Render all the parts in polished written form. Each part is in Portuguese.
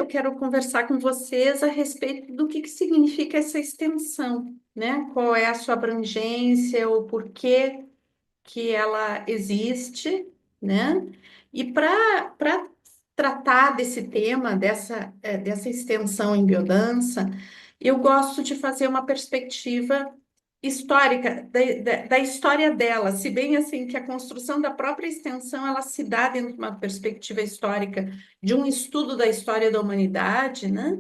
quero conversar com vocês a respeito do que significa essa extensão, né? Qual é a sua abrangência, o porquê que ela existe, né? E para tratar desse tema, dessa extensão em biodança, eu gosto de fazer uma perspectiva histórica da história dela, se bem assim que a construção da própria extensão ela se dá dentro de uma perspectiva histórica de um estudo da história da humanidade, né?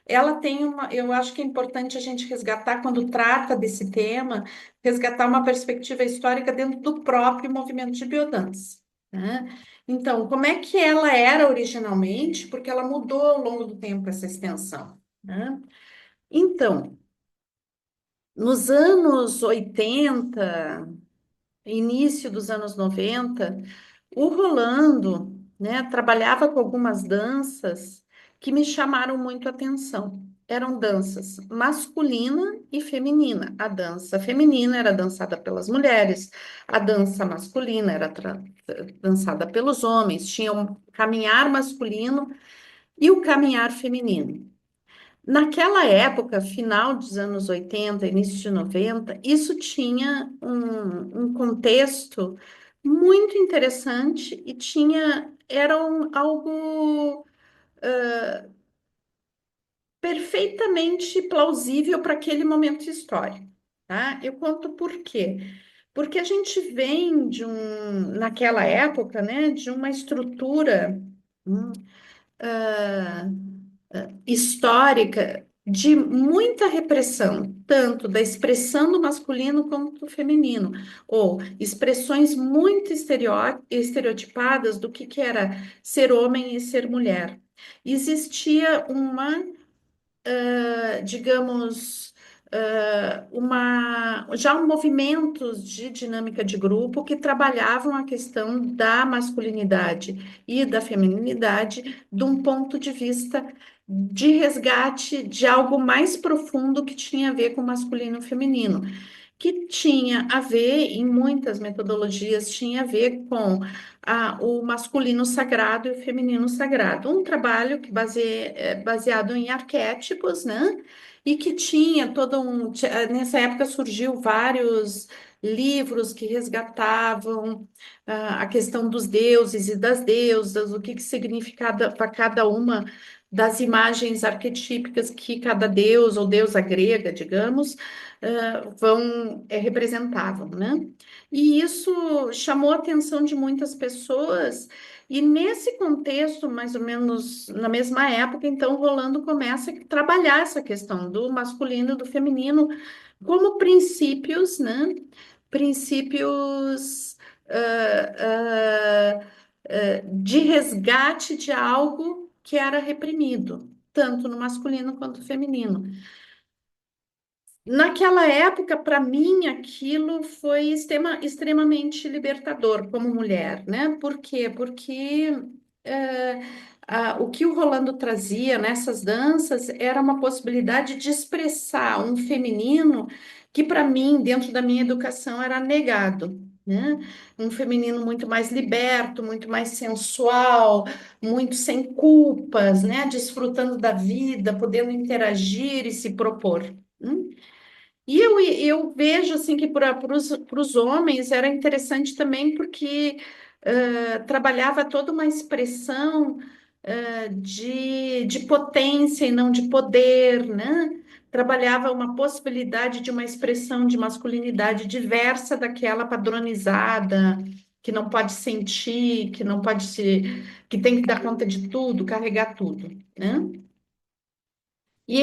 Ela tem uma, eu acho que é importante a gente resgatar quando trata desse tema, resgatar uma perspectiva histórica dentro do próprio movimento de biodança, né? Então, como é que ela era originalmente? Porque ela mudou ao longo do tempo essa extensão, né? Então, nos anos 80, início dos anos 90, o Rolando, né, trabalhava com algumas danças que me chamaram muito a atenção. Eram danças masculina e feminina. A dança feminina era dançada pelas mulheres, a dança masculina era dançada pelos homens. Tinha um caminhar masculino e o caminhar feminino. Naquela época, final dos anos 80, início de 90, isso tinha um contexto muito interessante e algo perfeitamente plausível para aquele momento histórico, tá? Eu conto por quê. Porque a gente vem naquela época, né, de uma estrutura hum, ah, histórica de muita repressão, tanto da expressão do masculino quanto do feminino, ou expressões muito estereotipadas do que era ser homem e ser mulher. Existia digamos, já movimentos de dinâmica de grupo que trabalhavam a questão da masculinidade e da feminilidade de um ponto de vista de resgate de algo mais profundo que tinha a ver com masculino e feminino, que tinha a ver, em muitas metodologias, tinha a ver com o masculino sagrado e o feminino sagrado. Um trabalho baseado em arquétipos, né? E que tinha nessa época surgiu vários livros que resgatavam a questão dos deuses e das deusas, o que significava para cada uma das imagens arquetípicas que cada deus ou deusa grega, digamos, representavam, né? E isso chamou a atenção de muitas pessoas, e nesse contexto, mais ou menos na mesma época, então, Rolando começa a trabalhar essa questão do masculino e do feminino como princípios, né? Princípios de resgate de algo que era reprimido, tanto no masculino quanto no feminino. Naquela época, para mim, aquilo foi extremamente libertador como mulher, né? Por quê? Porque eh, o que o Rolando trazia nessas danças era uma possibilidade de expressar um feminino que, para mim, dentro da minha educação, era negado, né? Um feminino muito mais liberto, muito mais sensual, muito sem culpas, né? Desfrutando da vida, podendo interagir e se propor. E eu vejo assim que para os homens era interessante também porque trabalhava toda uma expressão de potência e não de poder, né? Trabalhava uma possibilidade de uma expressão de masculinidade diversa daquela padronizada, que não pode sentir, que não pode se, que tem que dar conta de tudo, carregar tudo, né? E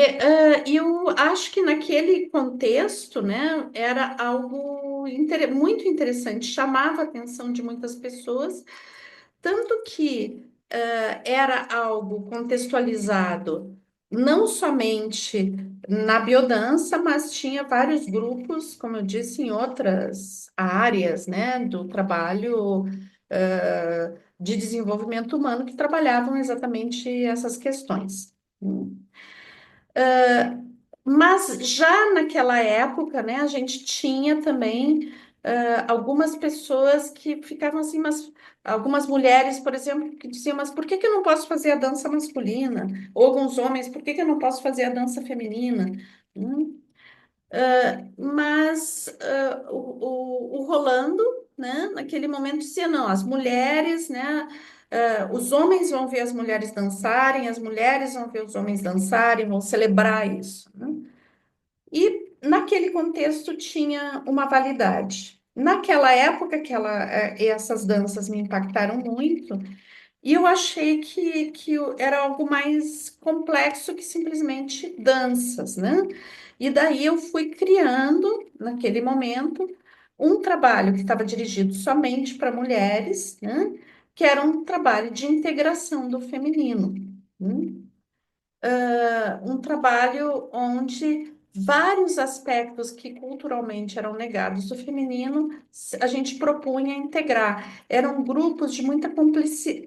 eu acho que naquele contexto, né, era algo muito interessante, chamava a atenção de muitas pessoas, tanto que era algo contextualizado não somente na biodança, mas tinha vários grupos, como eu disse, em outras áreas, né, do trabalho de desenvolvimento humano que trabalhavam exatamente essas questões. Mas já naquela época, né, a gente tinha também. algumas pessoas que ficavam assim, mas algumas mulheres, por exemplo, que diziam, mas por que que eu não posso fazer a dança masculina? Ou alguns homens, por que que eu não posso fazer a dança feminina? Hum. Mas o Rolando, né, naquele momento dizia, não, as mulheres, né, os homens vão ver as mulheres dançarem, as mulheres vão ver os homens dançarem, vão celebrar isso, né? E naquele contexto tinha uma validade. Naquela época, essas danças me impactaram muito, e eu achei que era algo mais complexo que simplesmente danças, né? E daí eu fui criando, naquele momento, um trabalho que estava dirigido somente para mulheres, né? Que era um trabalho de integração do feminino, né? Um trabalho onde vários aspectos que culturalmente eram negados do feminino, a gente propunha integrar. Eram grupos de muita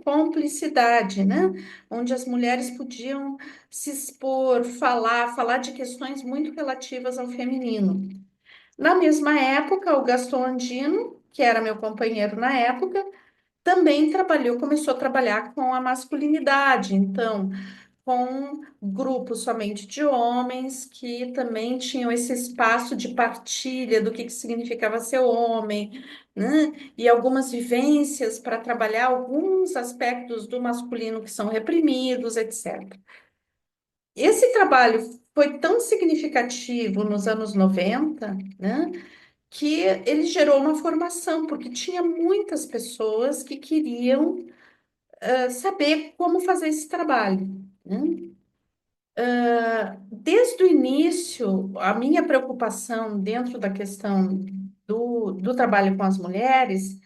cumplicidade, né? Onde as mulheres podiam se expor, falar de questões muito relativas ao feminino. Na mesma época, o Gaston Andino, que era meu companheiro na época, também começou a trabalhar com a masculinidade. Então, com grupos somente de homens que também tinham esse espaço de partilha do que significava ser homem, né? E algumas vivências para trabalhar alguns aspectos do masculino que são reprimidos, etc. Esse trabalho foi tão significativo nos anos 90, né? Que ele gerou uma formação, porque tinha muitas pessoas que queriam saber como fazer esse trabalho, né? Desde o início, a minha preocupação dentro da questão do trabalho com as mulheres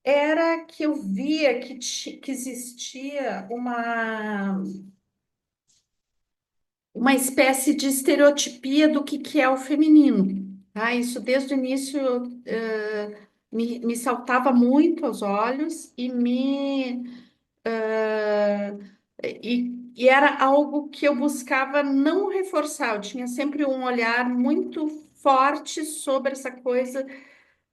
era que eu via que existia uma espécie de estereotipia do que é o feminino. Tá? Isso desde o início me saltava muito aos olhos e era algo que eu buscava não reforçar, eu tinha sempre um olhar muito forte sobre essa coisa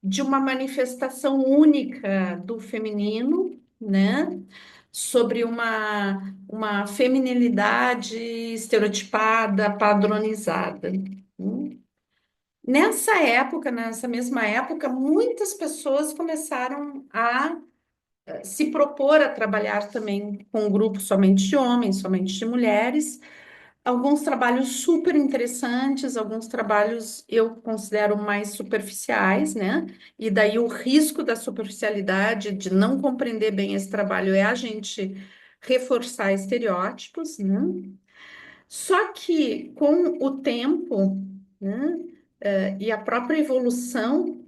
de uma manifestação única do feminino, né? Sobre uma feminilidade estereotipada, padronizada. Nessa época, nessa mesma época, muitas pessoas começaram a se propor a trabalhar também com um grupo somente de homens, somente de mulheres. Alguns trabalhos super interessantes, alguns trabalhos eu considero mais superficiais, né? E daí o risco da superficialidade, de não compreender bem esse trabalho, é a gente reforçar estereótipos, né? Só que com o tempo, né, e a própria evolução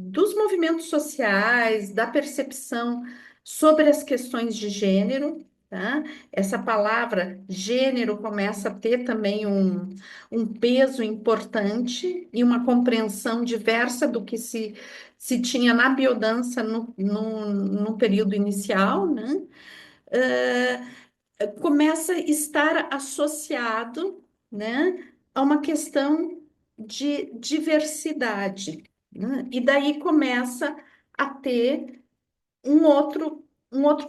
dos movimentos sociais, da percepção sobre as questões de gênero, tá? Essa palavra gênero começa a ter também um peso importante e uma compreensão diversa do que se tinha na biodança no período inicial, né? Começa a estar associado, né, a uma questão de diversidade, né? E daí começa a ter um outro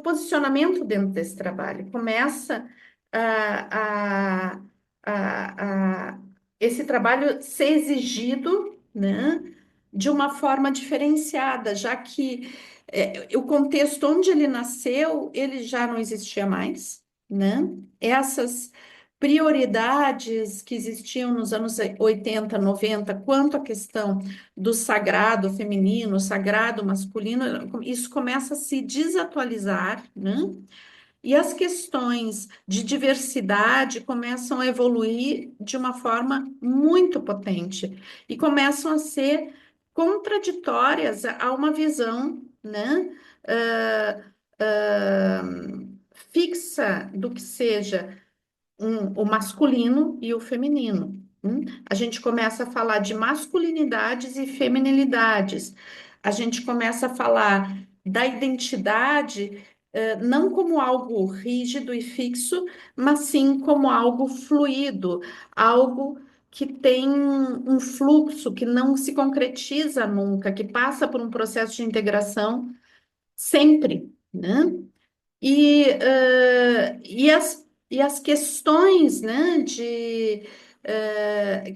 posicionamento dentro desse trabalho. Começa a, a, a esse trabalho ser exigido, né, de uma forma diferenciada, já que o contexto onde ele nasceu, ele já não existia mais, né? Essas prioridades que existiam nos anos 80, 90, quanto à questão do sagrado feminino, sagrado masculino, isso começa a se desatualizar, né? E as questões de diversidade começam a evoluir de uma forma muito potente e começam a ser contraditórias a uma visão, né, ah, ah, fixa do que seja o masculino e o feminino. A gente começa a falar de masculinidades e feminilidades. A gente começa a falar da identidade, não como algo rígido e fixo, mas sim como algo fluido, algo que tem um fluxo que não se concretiza nunca, que passa por um processo de integração sempre, né? E as questões, né, que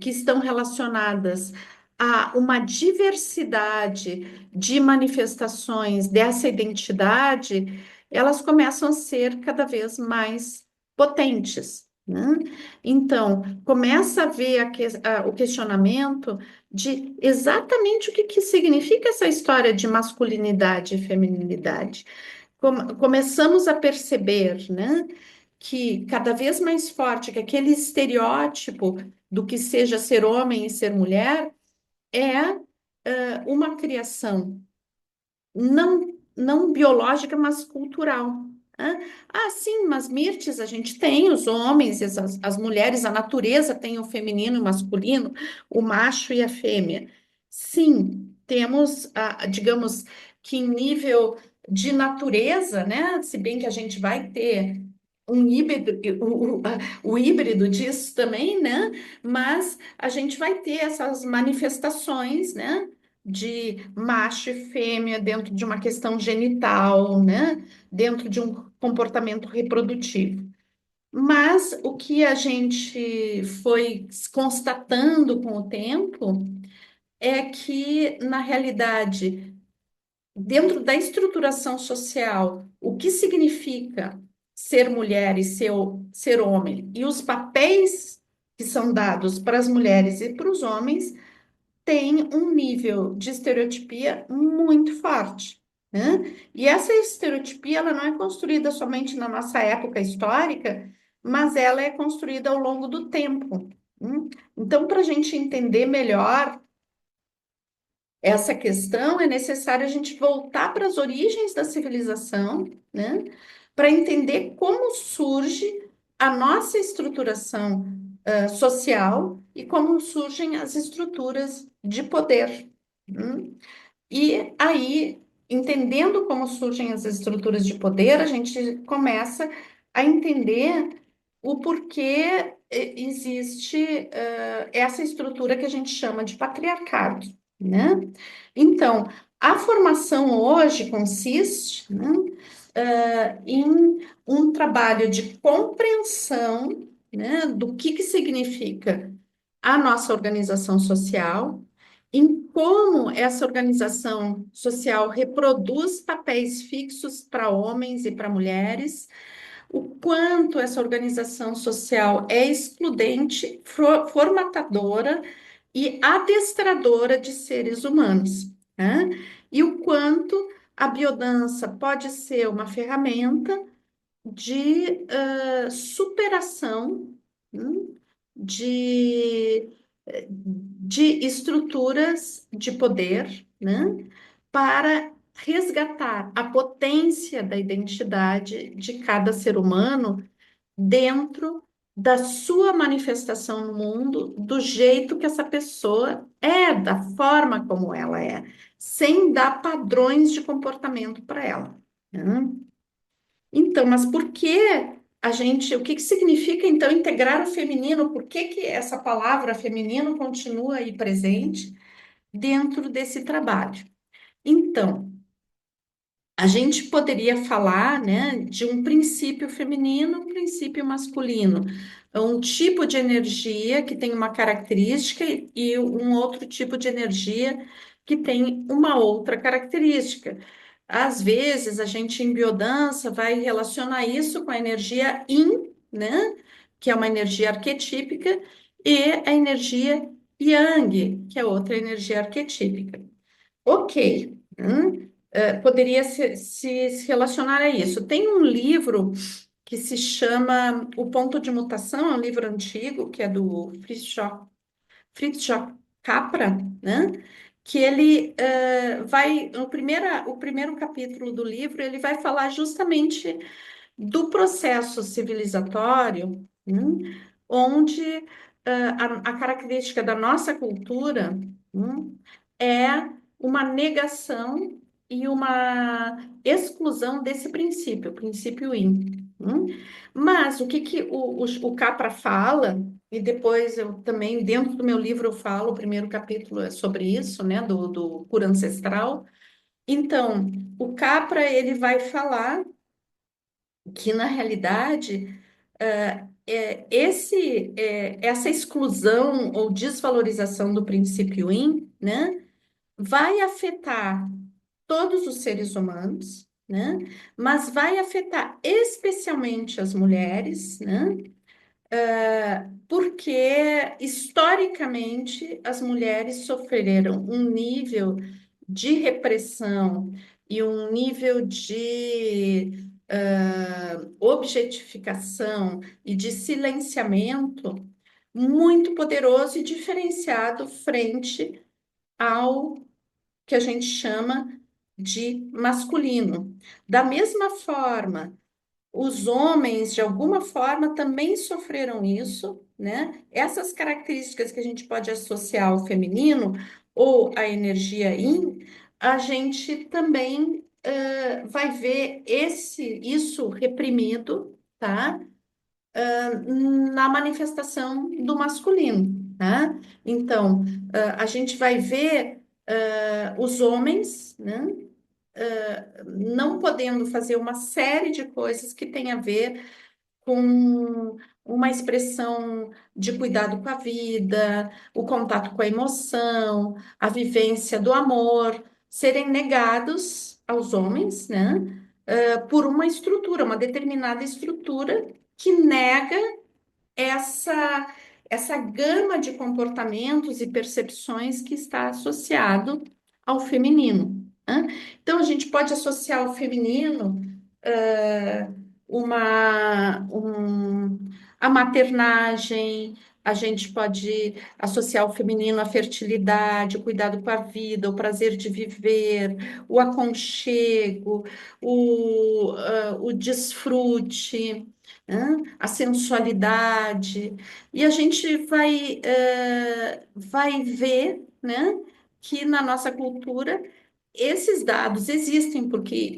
estão relacionadas a uma diversidade de manifestações dessa identidade, elas começam a ser cada vez mais potentes, né? Então, começa a ver o questionamento de exatamente o que significa essa história de masculinidade e feminilidade. Começamos a perceber, né, que cada vez mais forte que aquele estereótipo do que seja ser homem e ser mulher é uma criação não biológica, mas cultural. Né? Ah, sim, mas Mirtes, a gente tem os homens, e as mulheres, a natureza tem o feminino e o masculino, o macho e a fêmea. Sim, temos, digamos que em nível de natureza, né? Se bem que a gente vai ter um híbrido, o híbrido disso também, né? Mas a gente vai ter essas manifestações, né? De macho e fêmea dentro de uma questão genital, né? Dentro de um comportamento reprodutivo. Mas o que a gente foi constatando com o tempo é que, na realidade, dentro da estruturação social, o que significa ser mulher e ser homem, e os papéis que são dados para as mulheres e para os homens, tem um nível de estereotipia muito forte, né? E essa estereotipia ela não é construída somente na nossa época histórica, mas ela é construída ao longo do tempo. Então, para a gente entender melhor essa questão, é necessário a gente voltar para as origens da civilização, né? Para entender como surge a nossa estruturação social e como surgem as estruturas de poder. E aí, entendendo como surgem as estruturas de poder, a gente começa a entender o porquê existe essa estrutura que a gente chama de patriarcado, né? Então, a formação hoje consiste, né, em um trabalho de compreensão, né, do que significa a nossa organização social, em como essa organização social reproduz papéis fixos para homens e para mulheres, o quanto essa organização social é excludente, formatadora e adestradora de seres humanos, né? E o quanto a biodança pode ser uma ferramenta de superação, hum, de, de estruturas de poder, né, para resgatar a potência da identidade de cada ser humano dentro da sua manifestação no mundo, do jeito que essa pessoa é, da forma como ela é, sem dar padrões de comportamento para ela, né? Então, mas por que o que significa então integrar o feminino? Por que essa palavra feminino continua aí presente dentro desse trabalho? Então, a gente poderia falar, né, de um princípio feminino, um princípio masculino, um tipo de energia que tem uma característica e um outro tipo de energia que tem uma outra característica. Às vezes, a gente em biodança vai relacionar isso com a energia Yin, né, que é uma energia arquetípica, e a energia Yang, que é outra energia arquetípica. Ok. Poderia se relacionar a isso. Tem um livro que se chama O Ponto de Mutação, é um livro antigo, que é do Fritjof Capra, né? Que ele vai, o primeiro capítulo do livro, ele vai falar justamente do processo civilizatório, onde a característica da nossa cultura, é uma negação e uma exclusão desse princípio, o princípio IN. Mas o que o Capra fala, e depois eu também, dentro do meu livro, eu falo, o primeiro capítulo é sobre isso, né, do cura ancestral. Então, o Capra, ele vai falar que, na realidade, essa exclusão ou desvalorização do princípio Yin, né, vai afetar todos os seres humanos, né, mas vai afetar especialmente as mulheres, né, porque historicamente as mulheres sofreram um nível de repressão e um nível de objetificação e de silenciamento muito poderoso e diferenciado frente ao que a gente chama de masculino. Da mesma forma, os homens, de alguma forma, também sofreram isso, né? Essas características que a gente pode associar ao feminino ou à energia yin, a gente também vai ver isso reprimido, tá? Na manifestação do masculino, tá? Então, a gente vai ver os homens, né? Não podendo fazer uma série de coisas que tem a ver com uma expressão de cuidado com a vida, o contato com a emoção, a vivência do amor, serem negados aos homens, né? Por uma estrutura, uma determinada estrutura que nega essa essa gama de comportamentos e percepções que está associado ao feminino, né? Então a gente pode associar ao feminino eh, a maternagem, a gente pode associar o feminino à fertilidade, o cuidado com a vida, o prazer de viver, o aconchego, o desfrute, né? A sensualidade, e a gente vai ver, né, que na nossa cultura esses dados existem, porque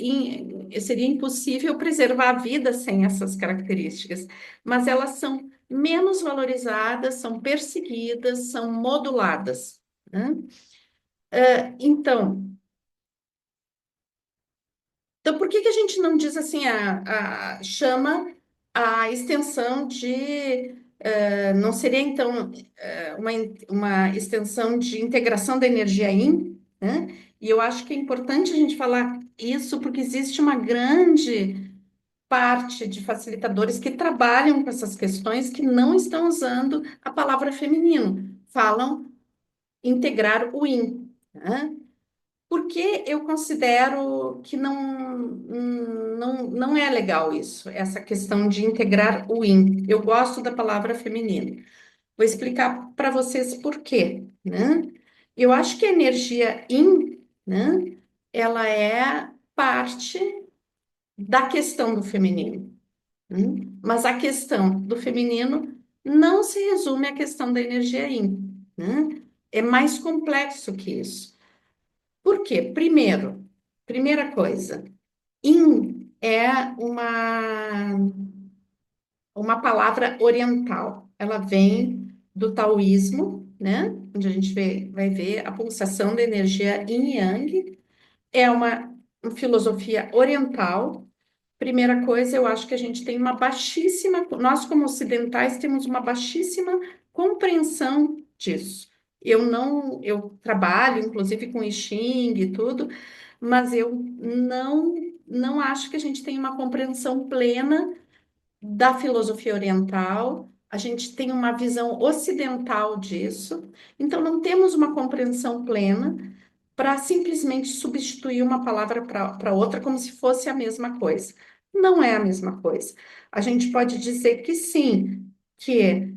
seria impossível preservar a vida sem essas características, mas elas são menos valorizadas, são perseguidas, são moduladas, né? Então, por que que a gente não diz assim, chama a extensão de, não seria então uma extensão de integração da energia Yin, né? E eu acho que é importante a gente falar isso porque existe uma grande parte de facilitadores que trabalham com essas questões que não estão usando a palavra feminino, falam integrar o Yin, né? Porque eu considero que não é legal isso, essa questão de integrar o in. Eu gosto da palavra feminino. Vou explicar para vocês por quê, né? Eu acho que a energia in, né, ela é parte da questão do feminino, né? Mas a questão do feminino não se resume à questão da energia in, né? É mais complexo que isso. Por quê? Primeira coisa, Yin é uma palavra oriental. Ela vem do taoísmo, né? Onde a gente vai ver a pulsação da energia Yin e Yang. É uma filosofia oriental. Primeira coisa, eu acho que a gente tem uma baixíssima, nós como ocidentais temos uma baixíssima compreensão disso. Eu trabalho, inclusive, com I Ching e tudo, mas eu não acho que a gente tem uma compreensão plena da filosofia oriental. A gente tem uma visão ocidental disso, então não temos uma compreensão plena para simplesmente substituir uma palavra para outra como se fosse a mesma coisa. Não é a mesma coisa. A gente pode dizer que sim, que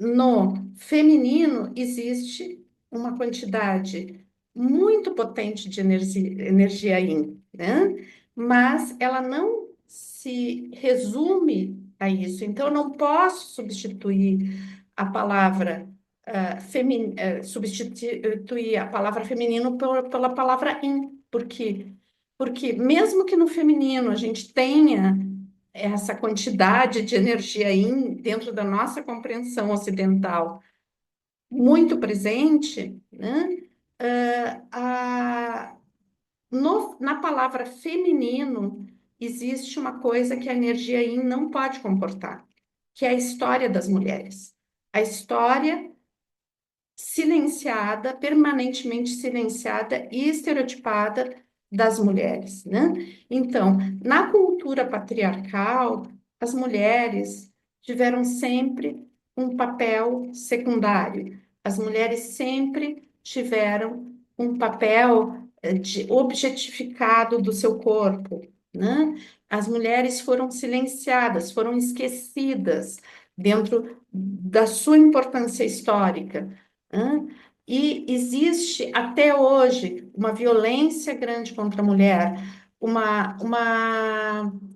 no feminino existe uma quantidade muito potente de energia yin, né? Mas ela não se resume a isso. Então, eu não posso substituir a palavra substituir a palavra feminino pela palavra in, porque mesmo que no feminino a gente tenha essa quantidade de energia yin dentro da nossa compreensão ocidental muito presente, né? Ah, na palavra feminino existe uma coisa que a energia yin não pode comportar, que é a história das mulheres. A história silenciada, permanentemente silenciada e estereotipada das mulheres, né? Então, na cultura patriarcal, as mulheres tiveram sempre um papel secundário. As mulheres sempre tiveram um papel de objetificado do seu corpo, né? As mulheres foram silenciadas, foram esquecidas dentro da sua importância histórica. Hã? E existe até hoje uma violência grande contra a mulher,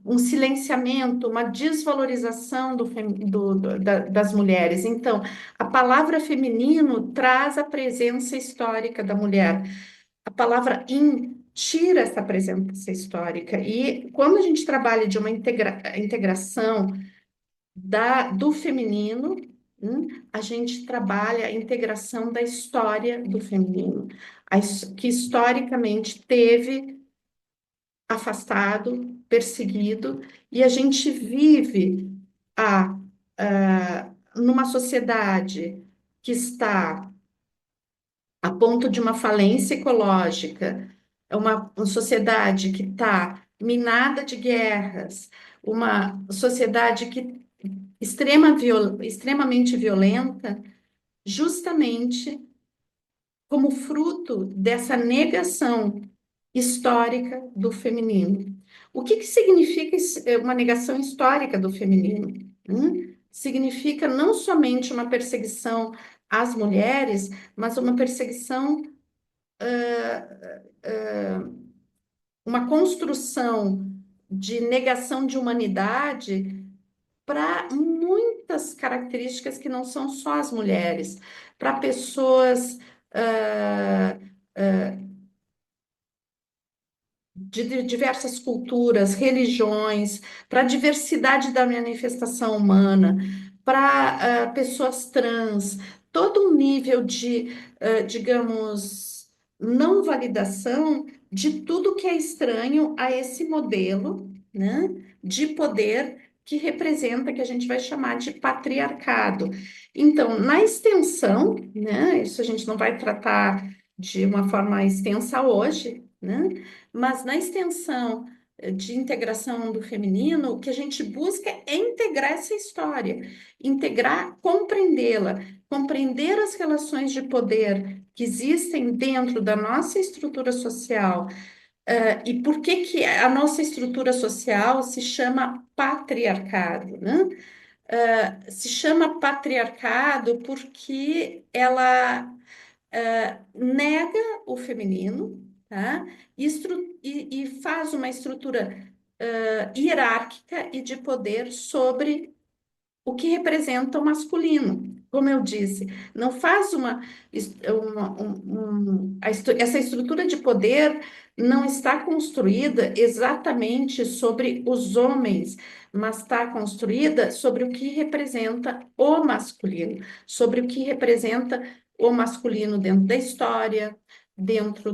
um silenciamento, uma desvalorização das mulheres. Então, a palavra feminino traz a presença histórica da mulher. A palavra in tira essa presença histórica. E quando a gente trabalha de uma integração do feminino, a gente trabalha a integração da história do feminino, que historicamente teve afastado, perseguido, e a gente vive numa sociedade que está a ponto de uma falência ecológica, é uma sociedade que está minada de guerras, uma sociedade que extremamente violenta, justamente como fruto dessa negação histórica do feminino. O que significa uma negação histórica do feminino? Significa não somente uma perseguição às mulheres, mas uma perseguição, uma construção de negação de humanidade para muitas características que não são só as mulheres, para pessoas ah, de diversas culturas, religiões, para a diversidade da manifestação humana, para pessoas trans, todo um nível de, digamos, não validação de tudo que é estranho a esse modelo, né, de poder que representa, que a gente vai chamar de patriarcado. Então, na extensão, né, isso a gente não vai tratar de uma forma extensa hoje, né? Mas na extensão de integração do feminino, o que a gente busca é integrar essa história, integrar, compreendê-la, compreender as relações de poder que existem dentro da nossa estrutura social, e por que que a nossa estrutura social se chama patriarcado, né? Se chama patriarcado porque ela nega o feminino, tá? E faz uma estrutura hierárquica e de poder sobre o que representa o masculino. Como eu disse, não faz essa estrutura de poder não está construída exatamente sobre os homens, mas está construída sobre o que representa o masculino, sobre o que representa o masculino dentro da história, dentro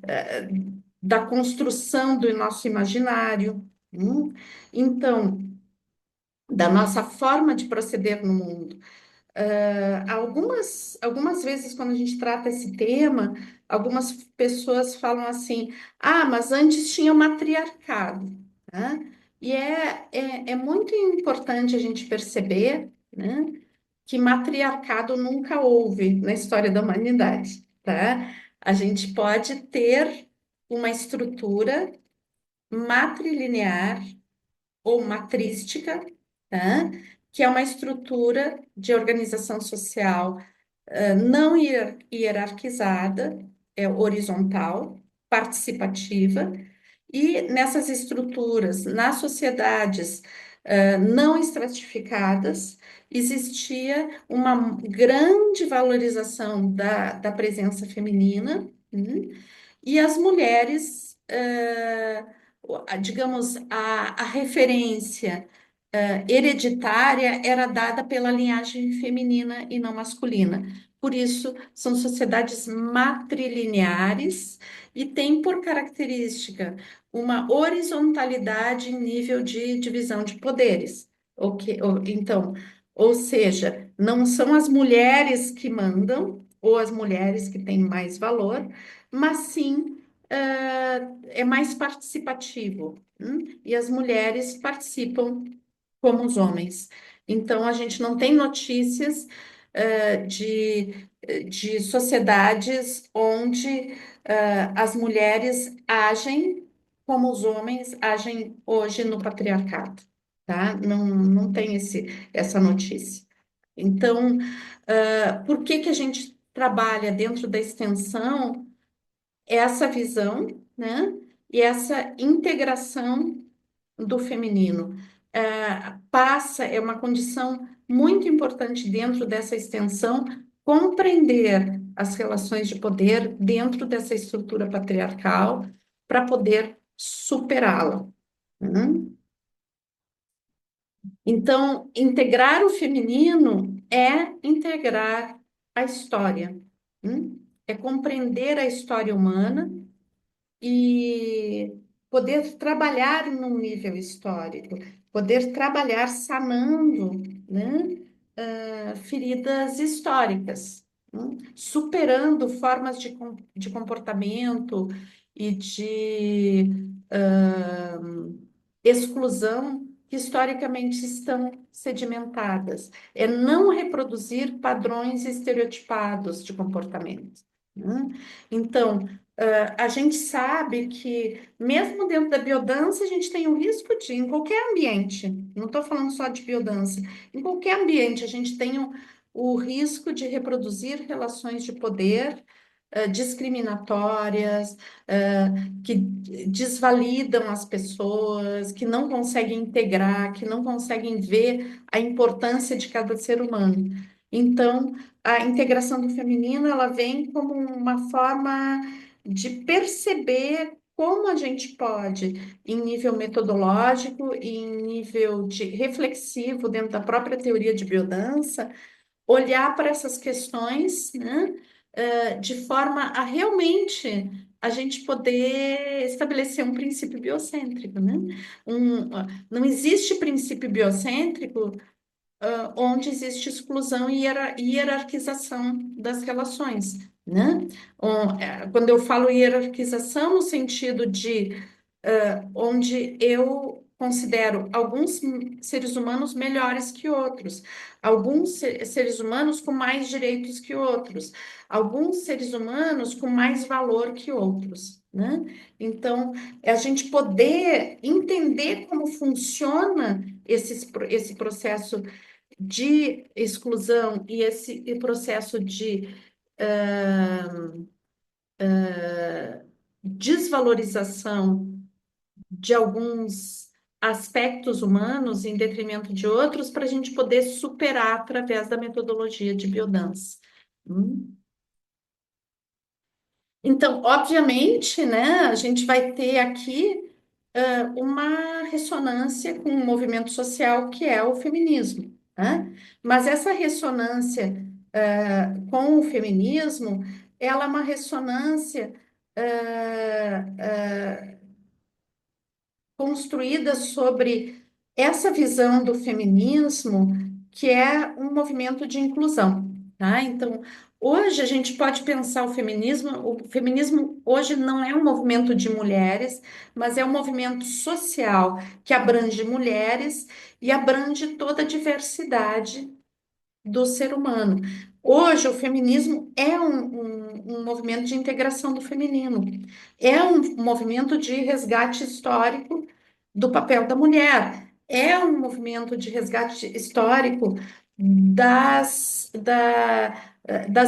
eh, da construção do nosso imaginário. Então, da nossa forma de proceder no mundo. Algumas vezes, quando a gente trata esse tema, algumas pessoas falam assim: ah, mas antes tinha o matriarcado, né? E é muito importante a gente perceber, né, que matriarcado nunca houve na história da humanidade, tá? A gente pode ter uma estrutura matrilinear ou matrística, tá? Que é uma estrutura de organização social não hierarquizada, é horizontal, participativa, e nessas estruturas, nas sociedades não estratificadas, existia uma grande valorização da presença feminina, e as mulheres digamos, a referência hereditária era dada pela linhagem feminina e não masculina. Por isso, são sociedades matrilineares e têm por característica uma horizontalidade em nível de divisão de poderes. Então, ou seja, não são as mulheres que mandam ou as mulheres que têm mais valor, mas sim é mais participativo, e as mulheres participam como os homens. Então, a gente não tem notícias de sociedades onde as mulheres agem como os homens agem hoje no patriarcado, tá? Não, não tem essa notícia. Então, por que que a gente trabalha dentro da extensão essa visão, né? E essa integração do feminino. É uma condição muito importante dentro dessa extensão, compreender as relações de poder dentro dessa estrutura patriarcal para poder superá-la, né? Então, integrar o feminino é integrar a história, né? É compreender a história humana e poder trabalhar num nível histórico, poder trabalhar sanando, né, feridas históricas, né, superando formas de comportamento e de exclusão que historicamente estão sedimentadas. É não reproduzir padrões estereotipados de comportamento, né? Então, a gente sabe que, mesmo dentro da biodança, a gente tem o risco de, em qualquer ambiente, não estou falando só de biodança, em qualquer ambiente, a gente tem o risco de reproduzir relações de poder discriminatórias, que desvalidam as pessoas, que não conseguem integrar, que não conseguem ver a importância de cada ser humano. Então, a integração do feminino, ela vem como uma forma de perceber como a gente pode, em nível metodológico e em nível de reflexivo, dentro da própria teoria de biodança, olhar para essas questões, né, de forma a realmente a gente poder estabelecer um princípio biocêntrico, né? Não existe princípio biocêntrico onde existe exclusão e hierarquização das relações, né? Quando eu falo hierarquização no sentido de onde eu considero alguns seres humanos melhores que outros, alguns seres humanos com mais direitos que outros, alguns seres humanos com mais valor que outros, né? Então, é a gente poder entender como funciona esse processo de exclusão e esse processo de desvalorização de alguns aspectos humanos em detrimento de outros para a gente poder superar através da metodologia de biodança. Hum. Então, obviamente, né, a gente vai ter aqui uma ressonância com um movimento social que é o feminismo, né? Mas essa ressonância com o feminismo, ela é uma ressonância construída sobre essa visão do feminismo, que é um movimento de inclusão, tá? Então, hoje a gente pode pensar o feminismo hoje não é um movimento de mulheres, mas é um movimento social que abrange mulheres e abrange toda a diversidade do ser humano. Hoje, o feminismo é um movimento de integração do feminino, é um movimento de resgate histórico do papel da mulher, é um movimento de resgate histórico das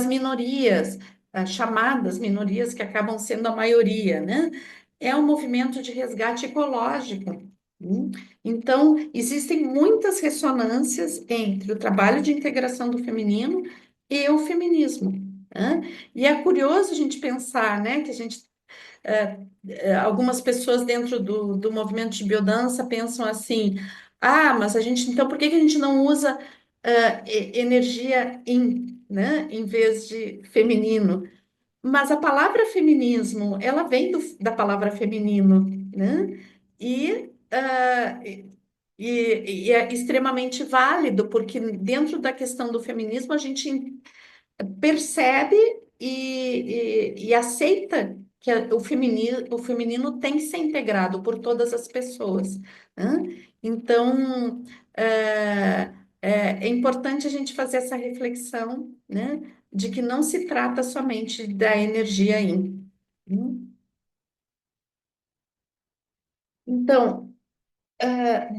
minorias, chamadas minorias que acabam sendo a maioria, né? É um movimento de resgate ecológico. Então, existem muitas ressonâncias entre o trabalho de integração do feminino e o feminismo, né? E é curioso a gente pensar, né, que a gente Algumas pessoas dentro do movimento de biodança pensam assim: ah, mas a gente, então por que que a gente não usa energia yin, né, em vez de feminino? Mas a palavra feminismo, ela vem da palavra feminino, né? E, e é extremamente válido, porque dentro da questão do feminismo a gente percebe e aceita que o feminino tem que ser integrado por todas as pessoas, né? Então, é, é importante a gente fazer essa reflexão, né, de que não se trata somente da energia yin. Então,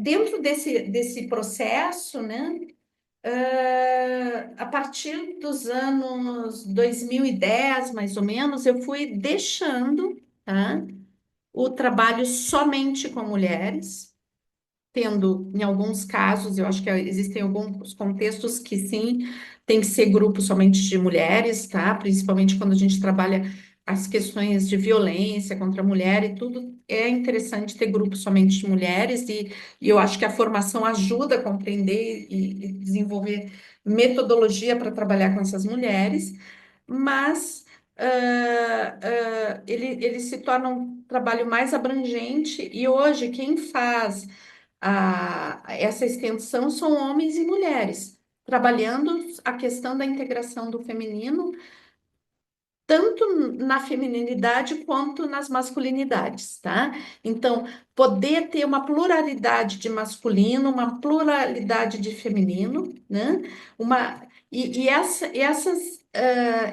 dentro desse processo, né, a partir dos anos 2010, mais ou menos, eu fui deixando, tá, o trabalho somente com mulheres, tendo, em alguns casos, eu acho que existem alguns contextos que sim, tem que ser grupo somente de mulheres, tá? Principalmente quando a gente trabalha as questões de violência contra a mulher e tudo, é interessante ter grupo somente de mulheres, e eu acho que a formação ajuda a compreender e desenvolver metodologia para trabalhar com essas mulheres, mas ele se torna um trabalho mais abrangente, e hoje quem faz essa extensão são homens e mulheres, trabalhando a questão da integração do feminino, tanto na feminilidade quanto nas masculinidades, tá? Então, poder ter uma pluralidade de masculino, uma pluralidade de feminino, né?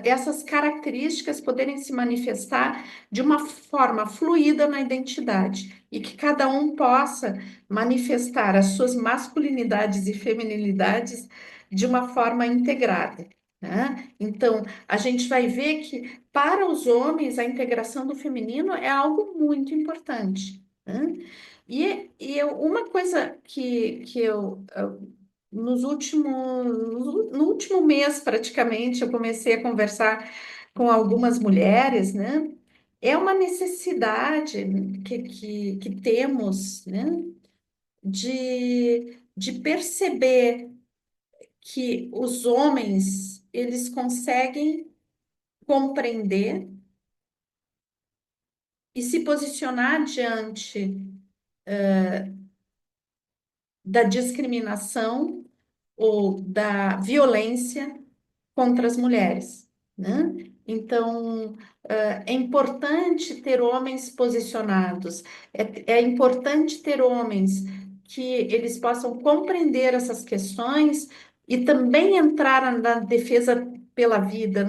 Essas características poderem se manifestar de uma forma fluida na identidade e que cada um possa manifestar as suas masculinidades e feminilidades de uma forma integrada, né? Então, a gente vai ver que para os homens a integração do feminino é algo muito importante, né? Uma coisa que nos últimos, no último mês, praticamente, eu comecei a conversar com algumas mulheres, né? É uma necessidade que temos, né? De perceber que os homens, eles conseguem compreender e se posicionar diante da discriminação ou da violência contra as mulheres, né? Então, é importante ter homens posicionados, é importante ter homens que eles possam compreender essas questões e também entrar na defesa pela vida,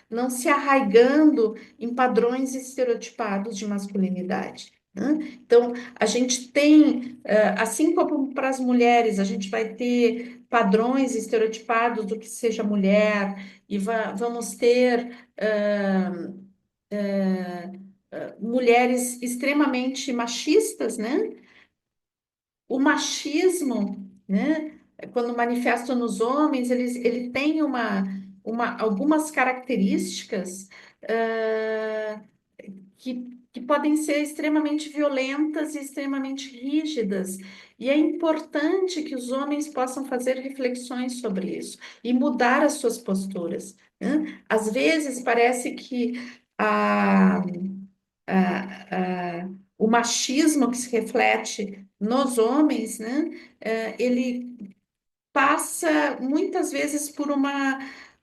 não se arraigando em padrões estereotipados de masculinidade, né? Então, a gente tem, assim como para as mulheres, a gente vai ter padrões estereotipados do que seja mulher, e vamos ter mulheres extremamente machistas, né? O machismo, né? Quando manifesta nos homens, ele tem algumas características que podem ser extremamente violentas e extremamente rígidas. E é importante que os homens possam fazer reflexões sobre isso e mudar as suas posturas, né? Às vezes parece que a, o machismo que se reflete nos homens, né, ele passa muitas vezes por uma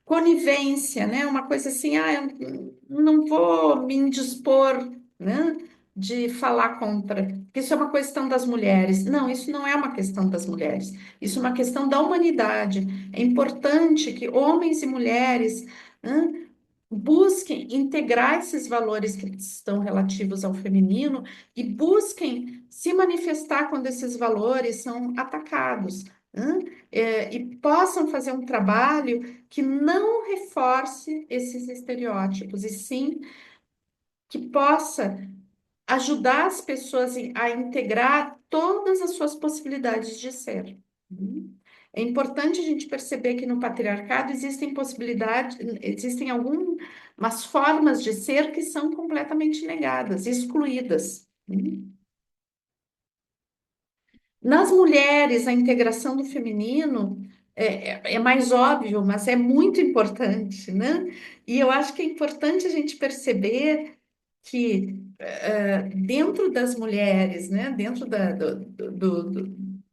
conivência, né? Uma coisa assim, eu não vou me indispor, né? De falar contra, porque isso é uma questão das mulheres. Não, isso não é uma questão das mulheres, isso é uma questão da humanidade. É importante que homens e mulheres, né, busquem integrar esses valores que estão relativos ao feminino e busquem se manifestar quando esses valores são atacados, né? E possam fazer um trabalho que não reforce esses estereótipos, e sim que possa ajudar as pessoas a integrar todas as suas possibilidades de ser. Né? é importante a gente perceber que no patriarcado existem possibilidades, existem algumas formas de ser que são completamente negadas, excluídas. Nas mulheres, a integração do feminino é mais óbvio, mas é muito importante, né? E eu acho que é importante a gente perceber que dentro das mulheres, né, dentro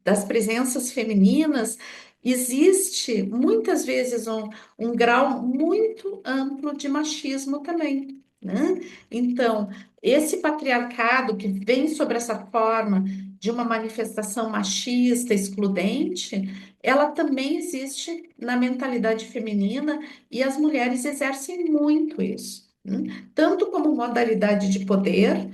das presenças femininas, existe muitas vezes um grau muito amplo de machismo também, né? Então, esse patriarcado que vem sobre essa forma de uma manifestação machista, excludente, ela também existe na mentalidade feminina e as mulheres exercem muito isso, né? Tanto como modalidade de poder,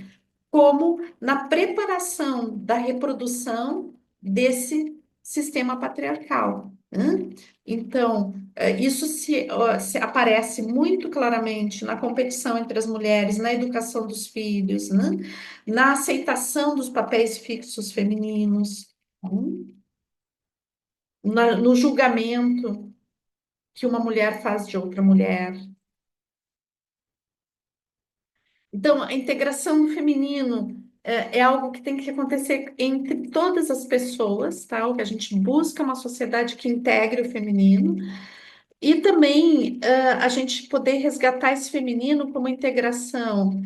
como na preparação da reprodução desse sistema patriarcal, né? Então, isso se aparece muito claramente na competição entre as mulheres, na educação dos filhos, né? Na aceitação dos papéis fixos femininos, né? No julgamento que uma mulher faz de outra mulher. Então, a integração do feminino é algo que tem que acontecer entre todas as pessoas, tá? O que a gente busca é uma sociedade que integre o feminino e também a gente poder resgatar esse feminino como integração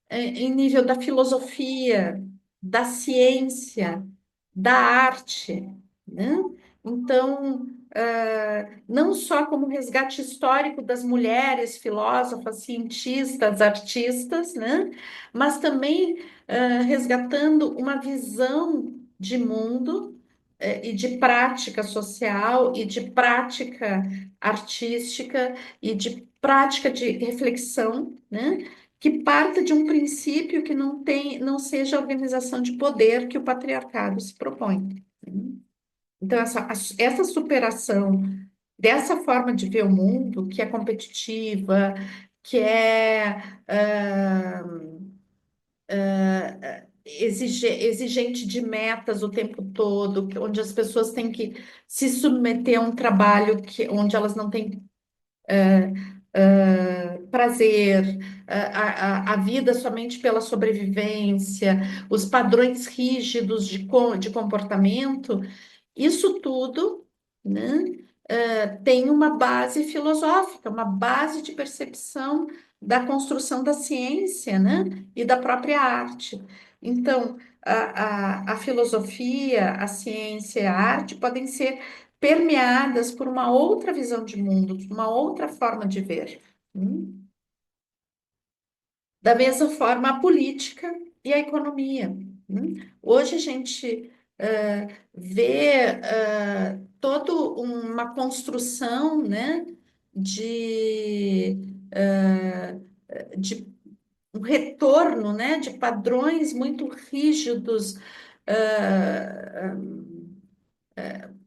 em nível da filosofia, da ciência, da arte, né? Então, não só como resgate histórico das mulheres filósofas, cientistas, artistas, né? Mas também resgatando uma visão de mundo e de prática social e de prática artística e de prática de reflexão, né? Que parta de um princípio que não seja a organização de poder que o patriarcado se propõe. Então, essa superação dessa forma de ver o mundo, que é competitiva, que é exigente de metas o tempo todo, onde as pessoas têm que se submeter a um trabalho onde elas não têm prazer, a vida somente pela sobrevivência, os padrões rígidos de comportamento, isso tudo, né, tem uma base filosófica, uma base de percepção da construção da ciência, né, e da própria arte. Então, a filosofia, a ciência e a arte podem ser permeadas por uma outra visão de mundo, uma outra forma de ver. Da mesma forma, a política e a economia. Hoje a gente vê toda uma construção, né, de, eh, de um retorno, né, de padrões muito rígidos, eh,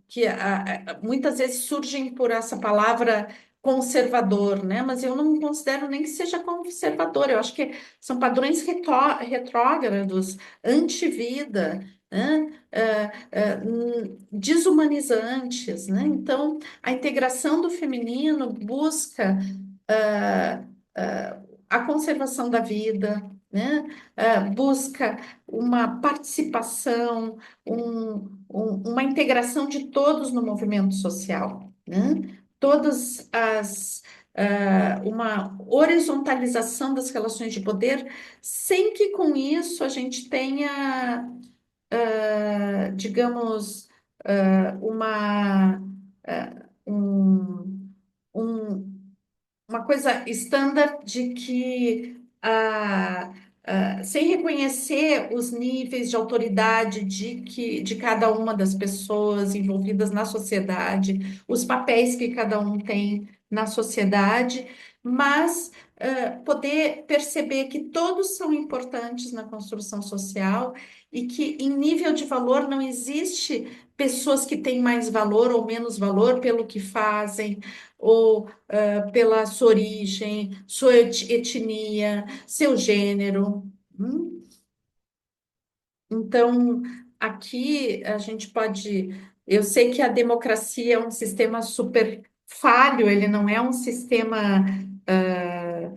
que muitas vezes surgem por essa palavra conservador, né? Mas eu não considero nem que seja conservador, eu acho que são padrões retrógrados, anti-vida, né? Desumanizantes, né? Então, a integração do feminino busca ah, ah, a conservação da vida, né? Busca uma participação, uma integração de todos no movimento social, né? Todas uma horizontalização das relações de poder, sem que com isso a gente tenha, digamos, uma, um, um uma coisa estándar de que, sem reconhecer os níveis de autoridade de cada uma das pessoas envolvidas na sociedade, os papéis que cada um tem na sociedade, mas poder perceber que todos são importantes na construção social e que, em nível de valor, não existe pessoas que têm mais valor ou menos valor pelo que fazem, ou pela sua origem, sua etnia, seu gênero. Então, aqui a gente pode. Eu sei que a democracia é um sistema super falho, ele não é um sistema ah,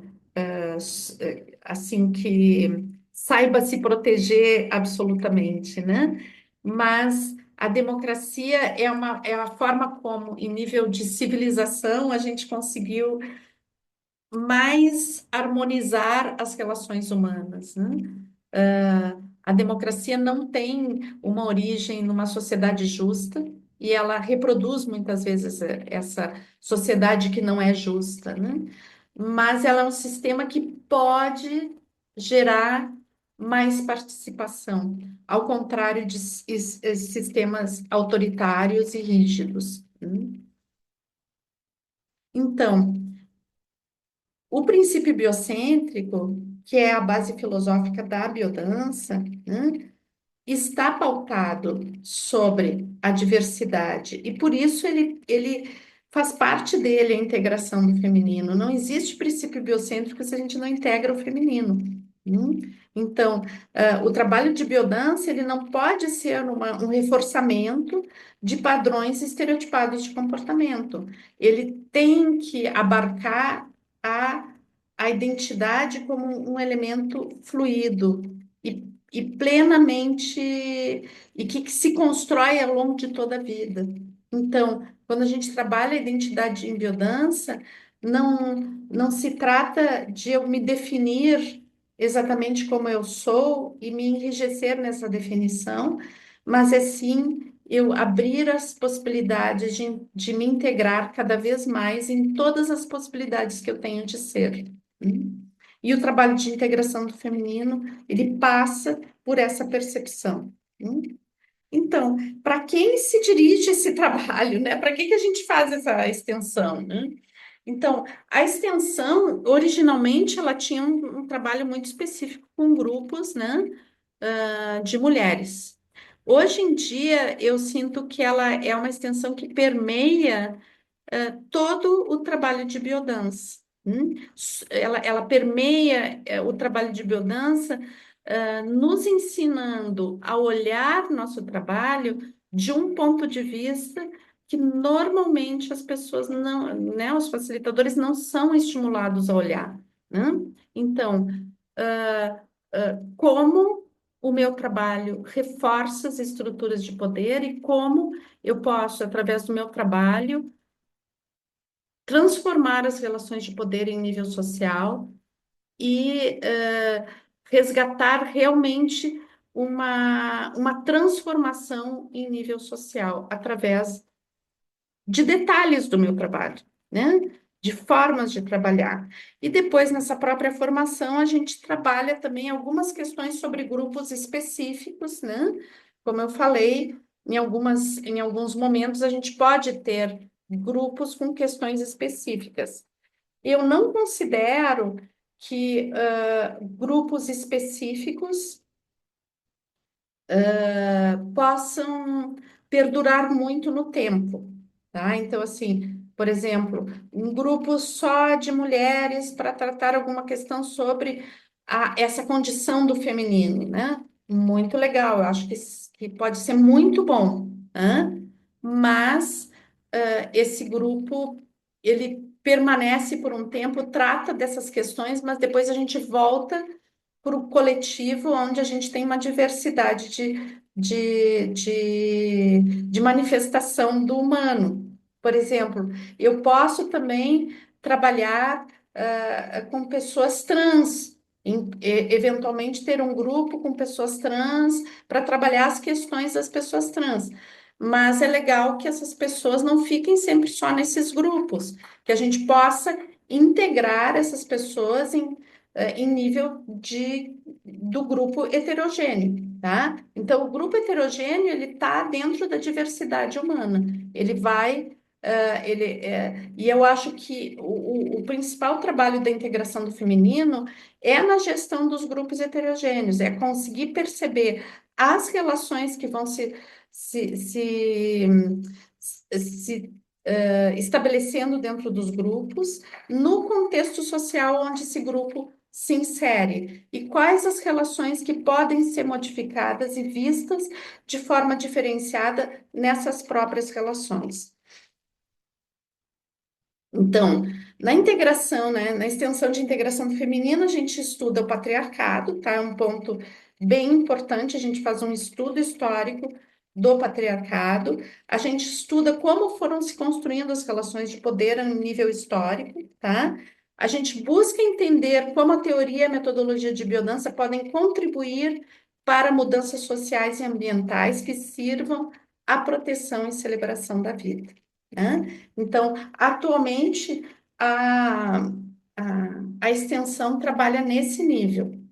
assim que saiba se proteger absolutamente, né? Mas a democracia é a forma como, em nível de civilização, a gente conseguiu mais harmonizar as relações humanas, né? A democracia não tem uma origem numa sociedade justa e ela reproduz muitas vezes essa sociedade que não é justa, né? Mas ela é um sistema que pode gerar mais participação, ao contrário de sistemas autoritários e rígidos, né? Então, o princípio biocêntrico, que é a base filosófica da biodança, né, está pautado sobre a diversidade e por isso ele faz parte dele a integração do feminino. Não existe princípio biocêntrico se a gente não integra o feminino. Então, o trabalho de biodança ele não pode ser um reforçamento de padrões estereotipados de comportamento. Ele tem que abarcar a, a identidade como um elemento fluido e plenamente e que se constrói ao longo de toda a vida. Então, quando a gente trabalha a identidade em biodança, não se trata de eu me definir exatamente como eu sou e me enrijecer nessa definição, mas é sim eu abrir as possibilidades de me integrar cada vez mais em todas as possibilidades que eu tenho de ser. E o trabalho de integração do feminino, ele passa por essa percepção. Então, para quem se dirige esse trabalho, né? Para que a gente faz essa extensão, né? Então, a extensão, originalmente, ela tinha um trabalho muito específico com grupos, né, de mulheres. Hoje em dia, eu sinto que ela é uma extensão que permeia todo o trabalho de biodança. Ela permeia o trabalho de biodança, nos ensinando a olhar nosso trabalho de um ponto de vista que normalmente as pessoas não, né, os facilitadores não são estimulados a olhar, né? Então, como o meu trabalho reforça as estruturas de poder e como eu posso, através do meu trabalho, transformar as relações de poder em nível social e resgatar realmente uma transformação em nível social através de detalhes do meu trabalho, né? De formas de trabalhar. E depois, nessa própria formação, a gente trabalha também algumas questões sobre grupos específicos, né? Como eu falei, em alguns momentos a gente pode ter grupos com questões específicas. Eu não considero que grupos específicos possam perdurar muito no tempo, tá? Então, assim, por exemplo, um grupo só de mulheres para tratar alguma questão sobre essa condição do feminino, né? Muito legal, eu acho que pode ser muito bom, né? Mas esse grupo, ele permanece por um tempo, trata dessas questões, mas depois a gente volta para o coletivo, onde a gente tem uma diversidade de manifestação do humano. Por exemplo, eu posso também trabalhar com pessoas trans, eventualmente ter um grupo com pessoas trans para trabalhar as questões das pessoas trans. Mas é legal que essas pessoas não fiquem sempre só nesses grupos, que a gente possa integrar essas pessoas em nível do grupo heterogêneo, tá? Então, o grupo heterogêneo, ele está dentro da diversidade humana. Ele vai, e eu acho que o principal trabalho da integração do feminino é na gestão dos grupos heterogêneos, é conseguir perceber as relações que vão se, se, estabelecendo dentro dos grupos, no contexto social onde esse grupo se insere e quais as relações que podem ser modificadas e vistas de forma diferenciada nessas próprias relações. Então, na integração, né, na extensão de integração do feminino, a gente estuda o patriarcado, tá? É um ponto bem importante, a gente faz um estudo histórico do patriarcado, a gente estuda como foram se construindo as relações de poder a nível histórico, tá? A gente busca entender como a teoria e a metodologia de biodança podem contribuir para mudanças sociais e ambientais que sirvam à proteção e celebração da vida, né? Então, atualmente, a, a extensão trabalha nesse nível.